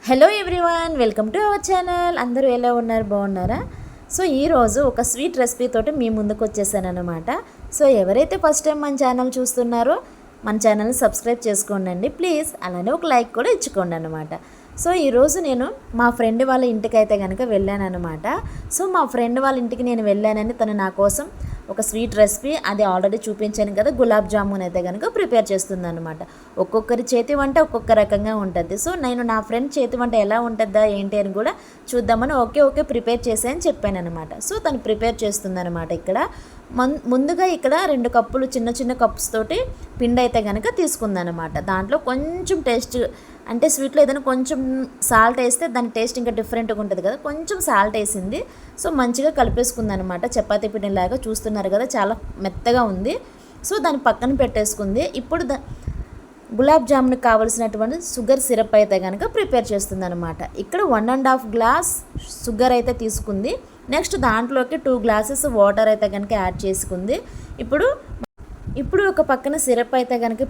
Hello everyone, welcome to our channel. అందరూ ఎలా ఉన్నారు? బాగున్నారా? సో ఈరోజు ఒక స్వీట్ రెసిపీ తోటి మీ ముందుకు వచ్చేసాను అనమాట. సో ఎవరైతే ఫస్ట్ టైం మన ఛానల్ చూస్తున్నారో మన ఛానల్ని సబ్స్క్రైబ్ చేసుకోండి ప్లీజ్. అలానే ఒక లైక్ కూడా ఇచ్చుకోండి అనమాట. సో ఈరోజు నేను మా ఫ్రెండ్ వాళ్ళ ఇంటికి అయితే కనుక వెళ్ళాను అనమాట. సో మా ఫ్రెండ్ వాళ్ళ ఇంటికి నేను వెళ్ళానని తను నా కోసం ఒక స్వీట్ రెసిపీ, అది ఆల్రెడీ చూపించాను కదా, గులాబ్ జామున్ అయితే కనుక ప్రిపేర్ చేస్తుంది అనమాట. ఒక్కొక్కరి చేతి వంట ఒక్కొక్క రకంగా ఉంటుంది. సో నేను నా ఫ్రెండ్ చేతి వంట ఎలా ఉంటుందా ఏంటి అని కూడా చూద్దామని ఓకే ప్రిపేర్ చేసాను చెప్పాను అనమాట. సో తను ప్రిపేర్ చేస్తుంది అనమాట. ఇక్కడ ముందుగా ఇక్కడ 2 కప్పులు చిన్న కప్స్ తోటి పిండి అయితే కనుక తీసుకుందనమాట. దాంట్లో కొంచెం టేస్ట్ అంటే స్వీట్లో ఏదైనా కొంచెం సాల్ట్ వేస్తే దాని టేస్ట్ ఇంకా డిఫరెంట్గా ఉంటుంది కదా, కొంచెం సాల్ట్ వేసింది. సో మంచిగా కలిపేసుకుంది అనమాట. చపాతీ పిండిలాగా చూస్తున్నారు కదా, చాలా మెత్తగా ఉంది. సో దాన్ని పక్కన పెట్టేసుకుంది. ఇప్పుడు గులాబ్ జామున్కి కావాల్సినటువంటి షుగర్ సిరప్ అయితే కనుక ప్రిపేర్ చేస్తుంది అనమాట. ఇక్కడ 1.5 గ్లాస్ షుగర్ అయితే తీసుకుంది. నెక్స్ట్ దాంట్లోకి 2 గ్లాసెస్ వాటర్ అయితే కనుక యాడ్ చేసుకుంది. ఇప్పుడు ఒక పక్కన సిరప్ అయితే కనుక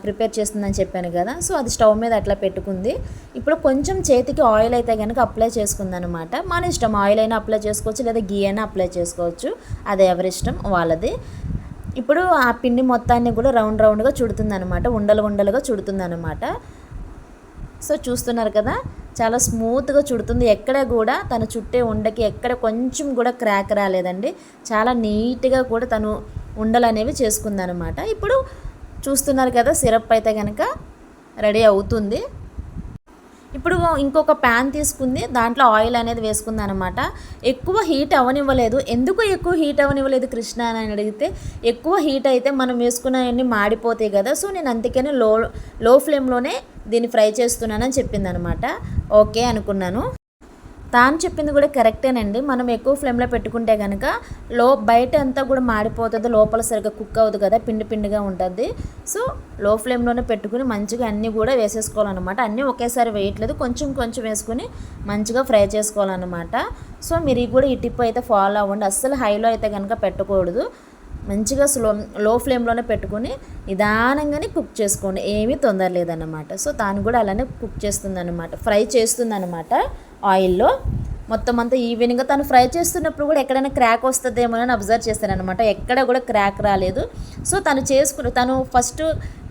ప్రిపేర్ చేస్తుందని చెప్పాను కదా. సో అది స్టవ్ మీద అట్లా పెట్టుకుంది. ఇప్పుడు కొంచెం చేతికి ఆయిల్ అయితే కనుక అప్లై చేసుకుంది అనమాట. మన ఇష్టం, ఆయిల్ అయినా అప్లై చేసుకోవచ్చు లేదా గీ అయినా అప్లై చేసుకోవచ్చు, అది ఎవరిష్టం వాళ్ళది. ఇప్పుడు ఆ పిండి మొత్తాన్ని కూడా రౌండ్గా చుడుతుంది అనమాట, ఉండలుగా చుడుతుంది అనమాట. సో చూస్తున్నారు కదా, చాలా స్మూత్గా చుడుతుంది. ఎక్కడ కూడా తను చుట్టే ఉండకి ఎక్కడ కొంచెం కూడా క్రాక్ రాలేదండి. చాలా నీట్గా కూడా తను ఉండలు అనేవి చేసుకుందనమాట. ఇప్పుడు చూస్తున్నారు కదా, సిరప్ అయితే కనుక రెడీ అవుతుంది. ఇప్పుడు ఇంకొక ప్యాన్ తీసుకుంది, దాంట్లో ఆయిల్ అనేది వేసుకుంది అనమాట. ఎక్కువ హీట్ అవనివ్వలేదు. ఎందుకు ఎక్కువ హీట్ అవనివ్వలేదు కృష్ణ అని అడిగితే, ఎక్కువ హీట్ అయితే మనం వేసుకున్నవన్నీ మాడిపోతాయి కదా. సో నేను అందుకనే లో ఫ్లేమ్లోనే దీన్ని ఫ్రై చేస్తున్నానని చెప్పింది అనమాట. ఓకే అనుకున్నాను. తాను చెప్పింది కూడా కరెక్టేనండి. మనం ఎక్కువ ఫ్లేమ్లో పెట్టుకుంటే కనుక బయట అంతా కూడా మాడిపోతుంది, లోపల సరిగ్గా కుక్ అవ్వదు కదా, పిండిగా ఉంటుంది. సో లో ఫ్లేమ్లోనే పెట్టుకుని మంచిగా అన్నీ కూడా వేసేసుకోవాలన్నమాట. అన్నీ ఒకేసారి వేయట్లేదు, కొంచెం వేసుకుని మంచిగా ఫ్రై చేసుకోవాలన్నమాట. సో మీరు కూడా ఈ టిప్ అయితే ఫాలో అవ్వండి. అస్సలు హైలో అయితే కనుక పెట్టకూడదు. మంచిగా లో ఫ్లేమ్లోనే పెట్టుకుని నిదానంగానే కుక్ చేసుకోండి, ఏమీ తొందర లేదన్నమాట. సో తాను కూడా అలానే కుక్ చేస్తుందన్నమాట, ఫ్రై చేస్తుందన్నమాట ఆయిల్లో. మొత్తం అంతా ఈవెన్గా తను ఫ్రై చేస్తున్నప్పుడు కూడా ఎక్కడైనా క్రాక్ వస్తుందేమో అని అబ్జర్వ్ చేస్తానమాట. ఎక్కడ కూడా క్రాక్ రాలేదు. సో తను ఫస్ట్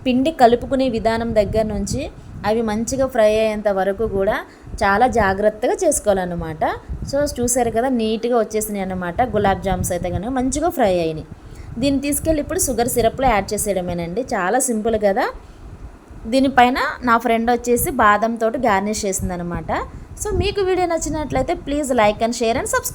పిండి కలుపుకునే విధానం దగ్గర నుంచి అవి మంచిగా ఫ్రై అయ్యేంత వరకు కూడా చాలా జాగ్రత్తగా చేసుకోవాలన్నమాట. సో చూసారు కదా, నీట్గా వచ్చేసినాయి అన్నమాట. గులాబ్ జామ్స్ అయితే కనుక మంచిగా ఫ్రై అయినాయి. దీన్ని తీసుకెళ్ళి ఇప్పుడు షుగర్ సిరప్లో యాడ్ చేసేయడమేనండి. చాలా సింపుల్ కదా. దీనిపైన నా ఫ్రెండ్ వచ్చేసి బాదంతో గార్నిష్ చేసిందనమాట. సో మీకు వీడియో నచ్చినట్లయితే please like and share and subscribe.